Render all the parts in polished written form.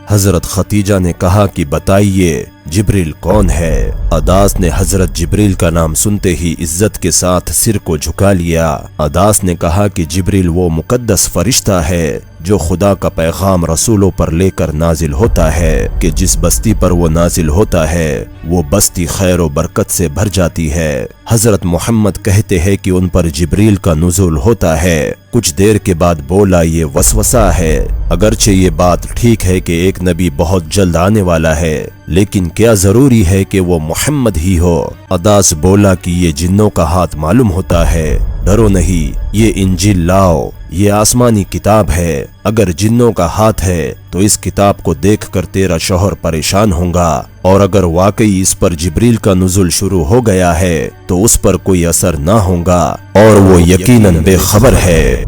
حضرت ختیجہ نے کہا کہ بتائیے جبریل کون ہے؟ عداس نے حضرت جبریل کا نام سنتے ہی عزت کے ساتھ سر کو جھکا لیا۔ عداس نے کہا کہ جبریل وہ مقدس فرشتہ ہے جو خدا کا پیغام رسولوں پر لے کر نازل ہوتا ہے کہ جس بستی پر وہ نازل ہوتا ہے وہ بستی خیر و برکت سے بھر جاتی ہے۔ حضرت محمد کہتے ہیں کہ ان پر جبریل کا نزول ہوتا ہے۔ کچھ دیر کے بعد بولا یہ وسوسہ ہے۔ اگرچہ یہ بات ٹھیک ہے کہ ایک نبی بہت جلد آنے والا ہے، لیکن کیا ضروری ہے کہ وہ محمد ہی ہو؟ عداس بولا کہ یہ جنوں کا ہاتھ معلوم ہوتا ہے، ڈرو نہیں، یہ انجیل لاؤ، یہ آسمانی کتاب ہے۔ اگر جنوں کا ہاتھ ہے تو اس کتاب کو دیکھ کر تیرا شوہر پریشان ہوگا، اور اگر واقعی اس پر جبریل کا نزول شروع ہو گیا ہے تو اس پر کوئی اثر نہ ہوگا، اور وہ یقیناً بے خبر ہے۔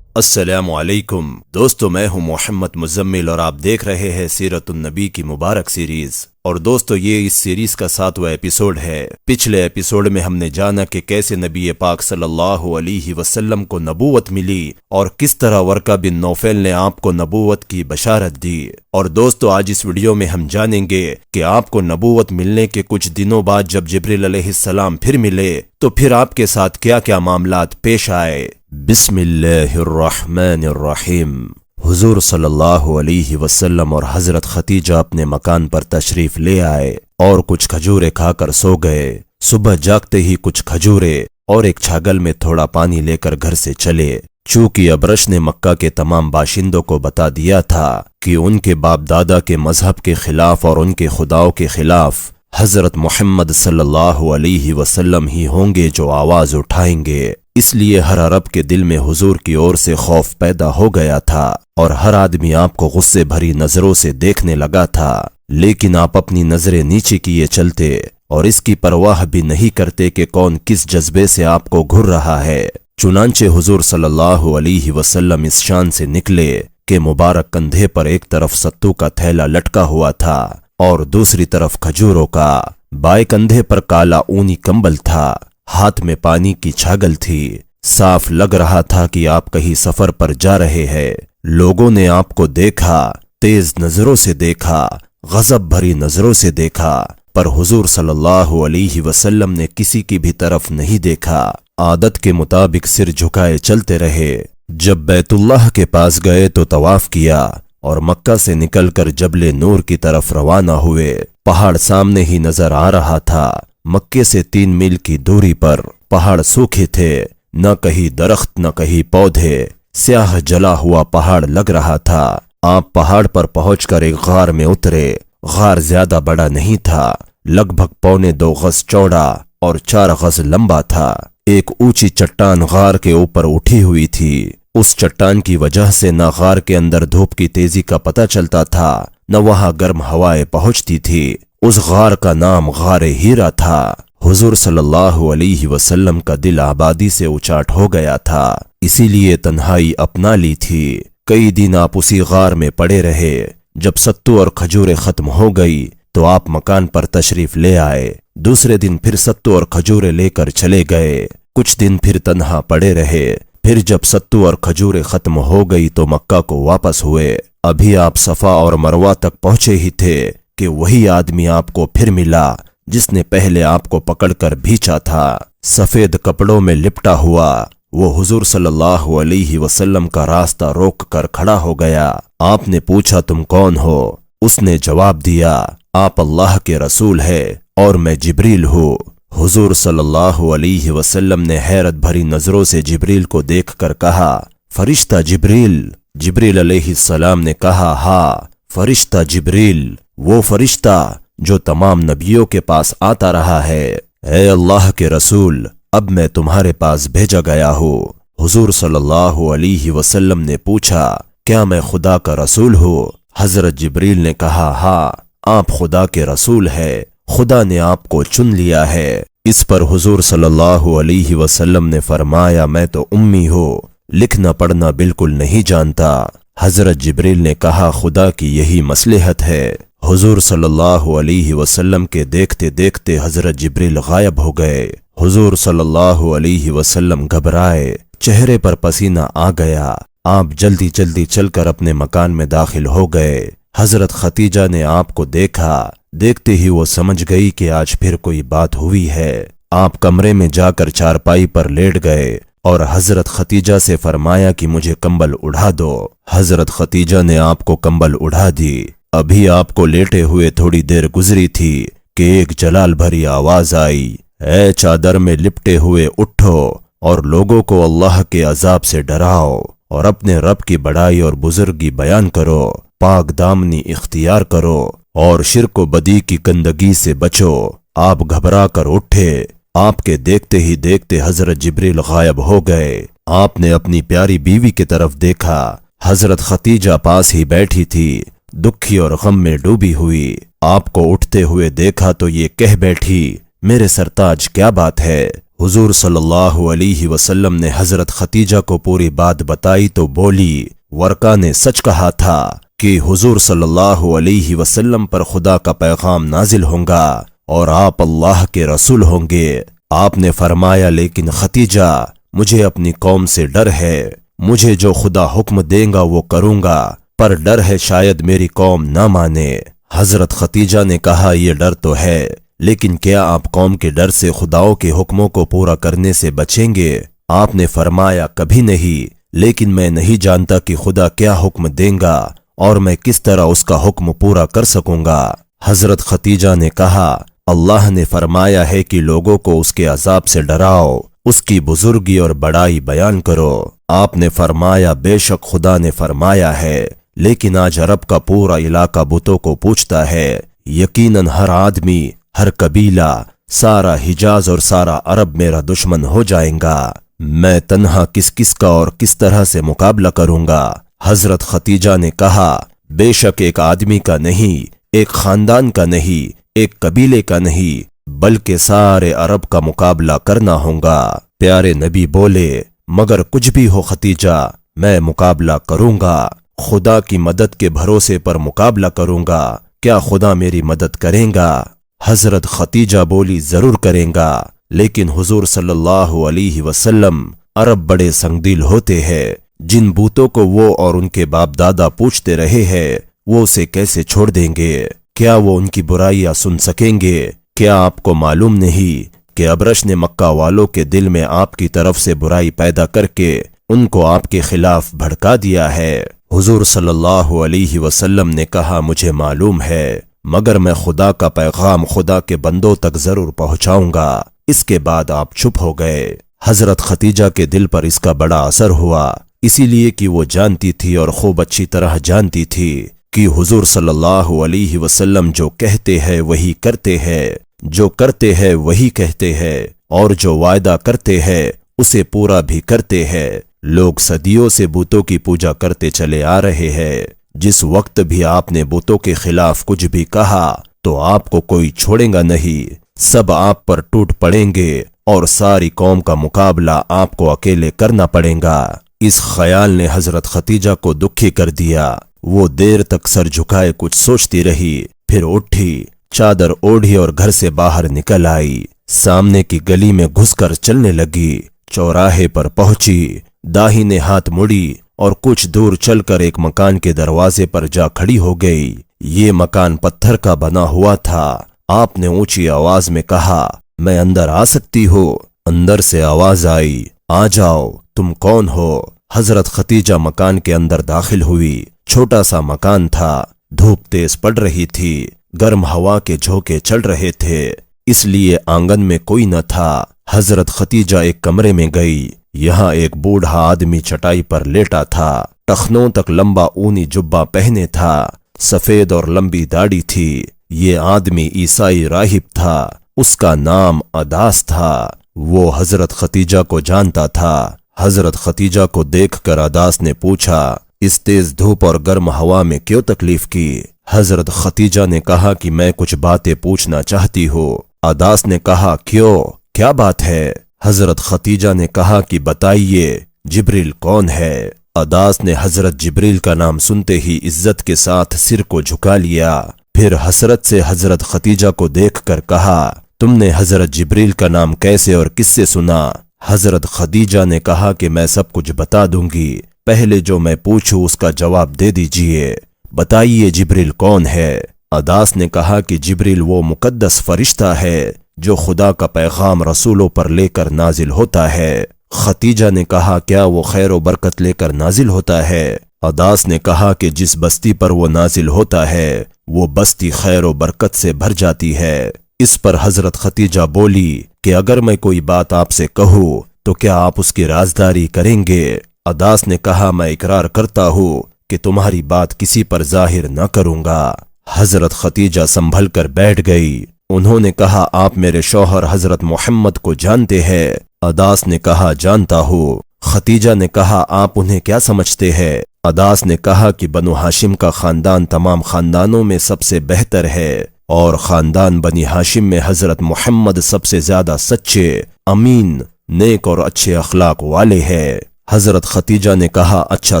السلام علیکم دوستو، میں ہوں محمد مزمل اور آپ دیکھ رہے ہیں سیرت النبی کی مبارک سیریز۔ اور دوستو یہ اس سیریز کا 7واں ایپیسوڈ ہے۔ پچھلے ایپیسوڈ میں ہم نے جانا کہ کیسے نبی پاک صلی اللہ علیہ وسلم کو نبوت ملی اور کس طرح ورقہ بن نوفل نے آپ کو نبوت کی بشارت دی۔ اور دوستو آج اس ویڈیو میں ہم جانیں گے کہ آپ کو نبوت ملنے کے کچھ دنوں بعد جب جبریل علیہ السلام پھر ملے تو پھر آپ کے ساتھ کیا کیا معاملات پیش آئے۔ بسم اللہ الرحمن الرحیم۔ حضور صلی اللہ علیہ وسلم اور حضرت ختیجہ اپنے مکان پر تشریف لے آئے اور کچھ کھجورے کھا کر سو گئے۔ صبح جاگتے ہی کچھ کھجورے اور ایک چھاگل میں تھوڑا پانی لے کر گھر سے چلے۔ چونکہ ابرش نے مکہ کے تمام باشندوں کو بتا دیا تھا کہ ان کے باپ دادا کے مذہب کے خلاف اور ان کے خداؤں کے خلاف حضرت محمد صلی اللہ علیہ وسلم ہی ہوں گے جو آواز اٹھائیں گے، اس لیے ہر عرب کے دل میں حضور کی اور سے خوف پیدا ہو گیا تھا اور ہر آدمی آپ کو غصے بھری نظروں سے دیکھنے لگا تھا، لیکن آپ اپنی نظریں نیچے کیے چلتے اور اس کی پرواہ بھی نہیں کرتے کہ کون کس جذبے سے آپ کو گھر رہا ہے۔ چنانچہ حضور صلی اللہ علیہ وسلم اس شان سے نکلے کہ مبارک کندھے پر ایک طرف ستو کا تھیلا لٹکا ہوا تھا اور دوسری طرف کھجوروں کا، بائیں کندھے پر کالا اونی کمبل تھا، ہاتھ میں پانی کی چھاگل تھی۔ صاف لگ رہا تھا کہ آپ کہیں سفر پر جا رہے ہیں۔ لوگوں نے آپ کو دیکھا، تیز نظروں سے دیکھا، غضب بھری نظروں سے دیکھا، پر حضور صلی اللہ علیہ وسلم نے کسی کی بھی طرف نہیں دیکھا، عادت کے مطابق سر جھکائے چلتے رہے۔ جب بیت اللہ کے پاس گئے تو طواف کیا اور مکہ سے نکل کر جبل نور کی طرف روانہ ہوئے۔ پہاڑ سامنے ہی نظر آ رہا تھا۔ مکے سے 3 میل کی دوری پر پہاڑ سوکھے تھے، نہ کہیں درخت نہ کہیں پودے، سیاہ جلا ہوا پہاڑ لگ رہا تھا۔ آپ پہاڑ پر پہنچ کر ایک غار میں اترے۔ غار زیادہ بڑا نہیں تھا، لگ بھگ 2.25 گز چوڑا اور 4 گز لمبا تھا۔ ایک اونچی چٹان غار کے اوپر اٹھی ہوئی تھی۔ اس چٹان کی وجہ سے نہ غار کے اندر دھوپ کی تیزی کا پتہ چلتا تھا، نہ وہاں گرم ہوائیں پہنچتی تھی۔ اس غار کا نام غار ہیرا تھا۔ حضور صلی اللہ علیہ وسلم کا دل آبادی سے اچاٹ ہو گیا تھا، اسی لیے تنہائی اپنا لی تھی۔ کئی دن آپ اسی غار میں پڑے رہے۔ جب ستو اور کھجوریں ختم ہو گئی تو آپ مکان پر تشریف لے آئے۔ دوسرے دن پھر ستو اور کھجوریں لے کر چلے گئے۔ کچھ دن پھر تنہا پڑے رہے۔ پھر جب ستو اور کھجوریں ختم ہو گئی تو مکہ کو واپس ہوئے۔ ابھی آپ صفا اور مروہ تک پہنچے ہی تھے کہ وہی آدمی آپ کو پھر ملا جس نے پہلے آپ کو پکڑ کر بھیچا تھا۔ سفید کپڑوں میں لپٹا ہوا وہ حضور صلی اللہ علیہ وسلم کا راستہ روک کر کھڑا ہو گیا۔ آپ نے پوچھا تم کون ہو؟ اس نے جواب دیا آپ اللہ کے رسول ہے اور میں جبریل ہوں۔ حضور صلی اللہ علیہ وسلم نے حیرت بھری نظروں سے جبریل کو دیکھ کر کہا فرشتہ جبریل۔ جبریل علیہ السلام نے کہا ہاں فرشتہ جبریل، وہ فرشتہ جو تمام نبیوں کے پاس آتا رہا ہے۔ اے اللہ کے رسول، اب میں تمہارے پاس بھیجا گیا ہوں۔ حضور صلی اللہ علیہ وسلم نے پوچھا کیا میں خدا کا رسول ہوں؟ حضرت جبریل نے کہا ہاں آپ خدا کے رسول ہے، خدا نے آپ کو چن لیا ہے۔ اس پر حضور صلی اللہ علیہ وسلم نے فرمایا میں تو امی ہوں، لکھنا پڑھنا بالکل نہیں جانتا۔ حضرت جبریل نے کہا خدا کی یہی مصلحت ہے۔ حضور صلی اللہ علیہ وسلم کے دیکھتے دیکھتے حضرت جبریل غائب ہو گئے۔ حضور صلی اللہ علیہ وسلم گھبرائے، چہرے پر پسینہ آ گیا۔ آپ جلدی جلدی چل کر اپنے مکان میں داخل ہو گئے۔ حضرت ختیجہ نے آپ کو دیکھا، دیکھتے ہی وہ سمجھ گئی کہ آج پھر کوئی بات ہوئی ہے۔ آپ کمرے میں جا کر چارپائی پر لیٹ گئے اور حضرت ختیجہ سے فرمایا کہ مجھے کمبل اڑھا دو۔ حضرت ختیجہ نے آپ کو کمبل اڑھا دی۔ ابھی آپ کو لیٹے ہوئے تھوڑی دیر گزری تھی کہ ایک جلال بھری آواز آئی، اے چادر میں لپٹے ہوئے اٹھو اور لوگوں کو اللہ کے عذاب سے ڈراؤ اور اپنے رب کی بڑائی اور بزرگی بیان کرو، پاک دامنی اختیار کرو اور شرک و بدی کی گندگی سے بچو۔ آپ گھبرا کر اٹھے۔ آپ کے دیکھتے ہی دیکھتے حضرت جبریل غائب ہو گئے۔ آپ نے اپنی پیاری بیوی کی طرف دیکھا، حضرت ختیجہ پاس ہی بیٹھی تھی، دکھی اور غم میں ڈوبی ہوئی۔ آپ کو اٹھتے ہوئے دیکھا تو یہ کہہ بیٹھی، میرے سرتاج کیا بات ہے؟ حضور صلی اللہ علیہ وسلم نے حضرت ختیجہ کو پوری بات بتائی تو بولی، ورقہ نے سچ کہا تھا کہ حضور صلی اللہ علیہ وسلم پر خدا کا پیغام نازل ہوگا اور آپ اللہ کے رسول ہوں گے۔ آپ نے فرمایا، لیکن ختیجہ مجھے اپنی قوم سے ڈر ہے، مجھے جو خدا حکم دے گا وہ کروں گا، پر ڈر ہے شاید میری قوم نہ مانے۔ حضرت ختیجہ نے کہا، یہ ڈر تو ہے، لیکن کیا آپ قوم کے ڈر سے خداؤں کے حکموں کو پورا کرنے سے بچیں گے؟ آپ نے فرمایا، کبھی نہیں، لیکن میں نہیں جانتا کہ خدا کیا حکم دے گا اور میں کس طرح اس کا حکم پورا کر سکوں گا۔ حضرت ختیجہ نے کہا، اللہ نے فرمایا ہے کہ لوگوں کو اس کے عذاب سے ڈراؤ، اس کی بزرگی اور بڑائی بیان کرو۔ آپ نے فرمایا، بے شک خدا نے فرمایا ہے، لیکن آج عرب کا پورا علاقہ بتوں کو پوجتا ہے، یقیناً ہر آدمی، ہر قبیلہ، سارا حجاز اور سارا عرب میرا دشمن ہو جائیں گا۔ میں تنہا کس کس کا اور کس طرح سے مقابلہ کروں گا؟ حضرت ختیجہ نے کہا، بے شک ایک آدمی کا نہیں، ایک خاندان کا نہیں، ایک قبیلے کا نہیں، بلکہ سارے عرب کا مقابلہ کرنا ہوگا۔ پیارے نبی بولے، مگر کچھ بھی ہو ختیجہ، میں مقابلہ کروں گا، خدا کی مدد کے بھروسے پر مقابلہ کروں گا۔ کیا خدا میری مدد کریں گا؟ حضرت ختیجہ بولی، ضرور کریں گا، لیکن حضور صلی اللہ علیہ وسلم، عرب بڑے سنگدل ہوتے ہیں، جن بتوں کو وہ اور ان کے باپ دادا پوجتے رہے ہیں، وہ اسے کیسے چھوڑ دیں گے؟ کیا وہ ان کی برائیاں سن سکیں گے؟ کیا آپ کو معلوم نہیں کہ ابرش نے مکہ والوں کے دل میں آپ کی طرف سے برائی پیدا کر کے ان کو آپ کے خلاف بھڑکا دیا ہے؟ حضور صلی اللہ علیہ وسلم نے کہا، مجھے معلوم ہے، مگر میں خدا کا پیغام خدا کے بندوں تک ضرور پہنچاؤں گا۔ اس کے بعد آپ چپ ہو گئے۔ حضرت ختیجہ کے دل پر اس کا بڑا اثر ہوا، اسی لیے کہ وہ جانتی تھی اور خوب اچھی طرح جانتی تھی کہ حضور صلی اللہ علیہ وسلم جو کہتے ہیں وہی کرتے ہیں، جو کرتے ہیں وہی کہتے ہیں، اور جو وعدہ کرتے ہیں اسے پورا بھی کرتے ہیں۔ لوگ صدیوں سے بتوں کی پوجا کرتے چلے آ رہے ہیں، جس وقت بھی آپ نے بتوں کے خلاف کچھ بھی کہا تو آپ کو کوئی چھوڑے گا نہیں، سب آپ پر ٹوٹ پڑیں گے اور ساری قوم کا مقابلہ آپ کو اکیلے کرنا پڑے گا۔ اس خیال نے حضرت ختیجہ کو دکھی کر دیا۔ وہ دیر تک سر جھکائے کچھ سوچتی رہی، پھر اٹھی، چادر اوڑھی اور گھر سے باہر نکل آئی۔ سامنے کی گلی میں گھس کر چلنے لگی، چوراہے پر پہنچی، داہنے ہاتھ مڑی اور کچھ دور چل کر ایک مکان کے دروازے پر جا کھڑی ہو گئی۔ یہ مکان پتھر کا بنا ہوا تھا۔ آپ نے اونچی آواز میں کہا، میں اندر آ سکتی ہوں؟ اندر سے آواز آئی، آ جاؤ، تم کون ہو؟ حضرت ختیجہ مکان کے اندر داخل ہوئی۔ چھوٹا سا مکان تھا، دھوپ تیز پڑ رہی تھی، گرم ہوا کے جھونکے چل رہے تھے، اس لیے آنگن میں کوئی نہ تھا۔ حضرت ختیجہ ایک کمرے میں گئی، یہاں ایک بوڑھا آدمی چٹائی پر لیٹا تھا، ٹخنوں تک لمبا اونی جبہ پہنے تھا، سفید اور لمبی داڑھی تھی۔ یہ آدمی عیسائی راہب تھا، اس کا نام عداس تھا۔ وہ حضرت ختیجہ کو جانتا تھا۔ حضرت ختیجہ کو دیکھ کر عداس نے پوچھا، اس تیز دھوپ اور گرم ہوا میں کیوں تکلیف کی؟ حضرت ختیجہ نے کہا کہ میں کچھ باتیں پوچھنا چاہتی ہوں۔ عداس نے کہا، کیوں؟ کیا بات ہے؟ حضرت ختیجہ نے کہا کہ بتائیے، جبریل کون ہے؟ عداس نے حضرت جبریل کا نام سنتے ہی عزت کے ساتھ سر کو جھکا لیا، پھر حسرت سے حضرت ختیجہ کو دیکھ کر کہا، تم نے حضرت جبریل کا نام کیسے اور کس سے سنا؟ حضرت خدیجہ نے کہا کہ میں سب کچھ بتا دوں گی، پہلے جو میں پوچھوں اس کا جواب دے دیجئے، بتائیے جبریل کون ہے؟ عداس نے کہا کہ جبریل وہ مقدس فرشتہ ہے جو خدا کا پیغام رسولوں پر لے کر نازل ہوتا ہے۔ ختیجہ نے کہا کیا وہ خیر و برکت لے کر نازل ہوتا ہے؟ عداس نے کہا کہ جس بستی پر وہ نازل ہوتا ہے وہ بستی خیر و برکت سے بھر جاتی ہے۔ اس پر حضرت ختیجہ بولی کہ اگر میں کوئی بات آپ سے کہوں تو کیا آپ اس کی رازداری کریں گے؟ عداس نے کہا میں اقرار کرتا ہوں کہ تمہاری بات کسی پر ظاہر نہ کروں گا۔ حضرت ختیجہ سنبھل کر بیٹھ گئی۔ انہوں نے کہا آپ میرے شوہر حضرت محمد کو جانتے ہیں؟ عداس نے کہا جانتا ہوں۔ ختیجہ نے کہا آپ انہیں کیا سمجھتے ہیں؟ عداس نے کہا کہ بنو ہاشم کا خاندان تمام خاندانوں میں سب سے بہتر ہے اور خاندان بنی ہاشم میں حضرت محمد سب سے زیادہ سچے، امین، نیک اور اچھے اخلاق والے ہیں۔ حضرت ختیجہ نے کہا اچھا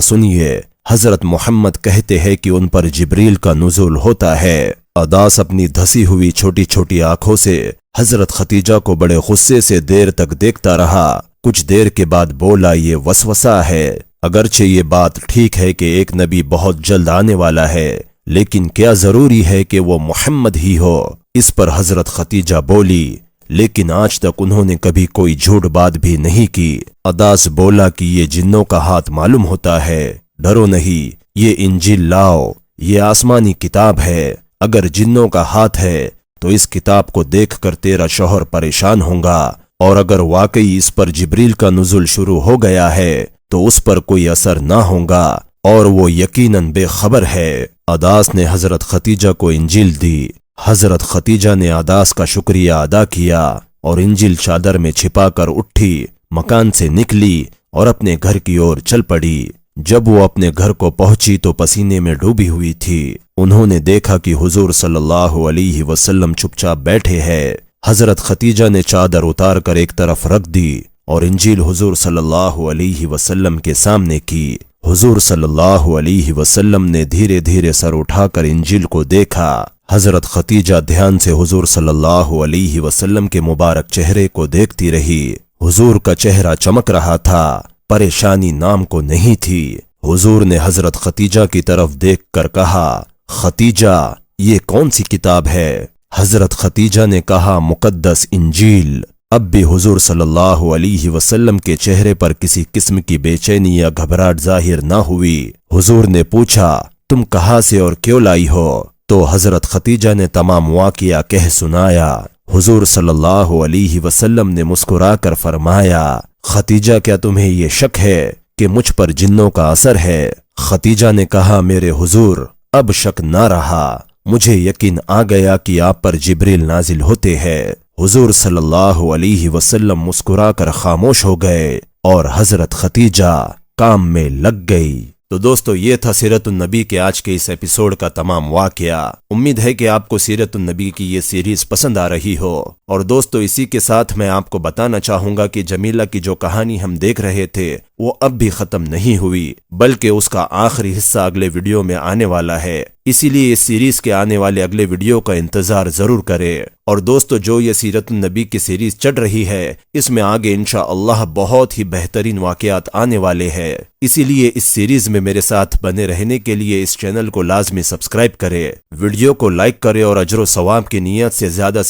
سنیے، حضرت محمد کہتے ہیں کہ ان پر جبریل کا نزول ہوتا ہے۔ عداس اپنی دھسی ہوئی چھوٹی چھوٹی آنکھوں سے حضرت ختیجہ کو بڑے غصے سے دیر تک دیکھتا رہا۔ کچھ دیر کے بعد بولا یہ وسوسہ ہے، اگرچہ یہ بات ٹھیک ہے کہ ایک نبی بہت جلد آنے والا ہے، لیکن کیا ضروری ہے کہ وہ محمد ہی ہو؟ اس پر حضرت ختیجہ بولی لیکن آج تک انہوں نے کبھی کوئی جھوٹ بات بھی نہیں کی۔ عداس بولا کہ یہ جنوں کا ہاتھ معلوم ہوتا ہے، ڈرو نہیں، یہ انجیل لاؤ، یہ آسمانی کتاب ہے، اگر جنوں کا ہاتھ ہے تو اس کتاب کو دیکھ کر تیرا شوہر پریشان ہوگا، اور اگر واقعی اس پر جبریل کا نزول شروع ہو گیا ہے تو اس پر کوئی اثر نہ ہوگا اور وہ یقیناً بے خبر ہے۔ عداس نے حضرت ختیجہ کو انجیل دی۔ حضرت ختیجہ نے عداس کا شکریہ ادا کیا اور انجیل چادر میں چھپا کر اٹھی، مکان سے نکلی اور اپنے گھر کی اور چل پڑی۔ جب وہ اپنے گھر کو پہنچی تو پسینے میں ڈوبی ہوئی تھی۔ انہوں نے دیکھا کہ حضور صلی اللہ علیہ وسلم چپ چاپ بیٹھے ہیں۔ حضرت ختیجہ نے چادر اتار کر ایک طرف رکھ دی اور انجیل حضور صلی اللہ علیہ وسلم کے سامنے کی۔ حضور صلی اللہ علیہ وسلم نے دھیرے دھیرے سر اٹھا کر انجیل کو دیکھا۔ حضرت ختیجہ دھیان سے حضور صلی اللہ علیہ وسلم کے مبارک چہرے کو دیکھتی رہی۔ حضور کا چہرہ چمک رہا تھا، پریشانی نام کو نہیں تھی۔ حضور نے حضرت ختیجہ کی طرف دیکھ کر کہا ختیجہ یہ کون سی کتاب ہے؟ حضرت ختیجہ نے کہا مقدس انجیل۔ اب بھی حضور صلی اللہ علیہ وسلم کے چہرے پر کسی قسم کی بے چینی یا گھبراہٹ ظاہر نہ ہوئی۔ حضور نے پوچھا تم کہاں سے اور کیوں لائی ہو؟ تو حضرت ختیجہ نے تمام واقعہ کہہ سنایا۔ حضور صلی اللہ علیہ وسلم نے مسکرا کر فرمایا ختیجہ کیا تمہیں یہ شک ہے کہ مجھ پر جنوں کا اثر ہے؟ ختیجہ نے کہا میرے حضور اب شک نہ رہا، مجھے یقین آ گیا کہ آپ پر جبریل نازل ہوتے ہیں۔ حضور صلی اللہ علیہ وسلم مسکرا کر خاموش ہو گئے اور حضرت ختیجہ کام میں لگ گئی۔ تو دوستو یہ تھا سیرت النبی کے آج کے اس ایپیسوڈ کا تمام واقعہ۔ امید ہے کہ آپ کو سیرت النبی کی یہ سیریز پسند آ رہی ہو، اور دوستو اسی کے ساتھ میں آپ کو بتانا چاہوں گا کہ جمیلہ کی جو کہانی ہم دیکھ رہے تھے وہ اب بھی ختم نہیں ہوئی، بلکہ اس کا آخری حصہ اگلے ویڈیو میں آنے والا ہے۔ اسی لیے اس سیریز کے آنے والے اگلے ویڈیو کا انتظار ضرور کرے۔ اور دوستو جو یہ سیرت النبی کی سیریز چل رہی ہے اس میں آگے انشاءاللہ بہت ہی بہترین واقعات آنے والے ہیں، اسی لیے اس سیریز میں میرے ساتھ بنے رہنے کے لیے اس چینل کو لازمی سبسکرائب کرے، ویڈیو کو لائک کرے اور اجر و ثواب کی نیت سے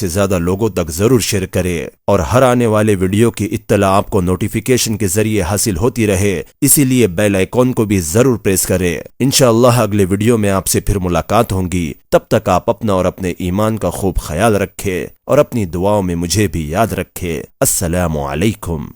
زیادہ لوگوں تک ضرور شیئر کرے، اور ہر آنے والے ویڈیو کی اطلاع آپ کو نوٹیفیکیشن کے ذریعے حاصل ہوتی رہے، اسی لیے بیل آئیکن کو بھی ضرور پریس کرے۔ انشاءاللہ اگلے ویڈیو میں آپ سے پھر ملاقات ہوگی، تب تک آپ اپنا اور اپنے ایمان کا خوب خیال رکھے اور اپنی دعاؤں میں مجھے بھی یاد رکھے۔ السلام علیکم۔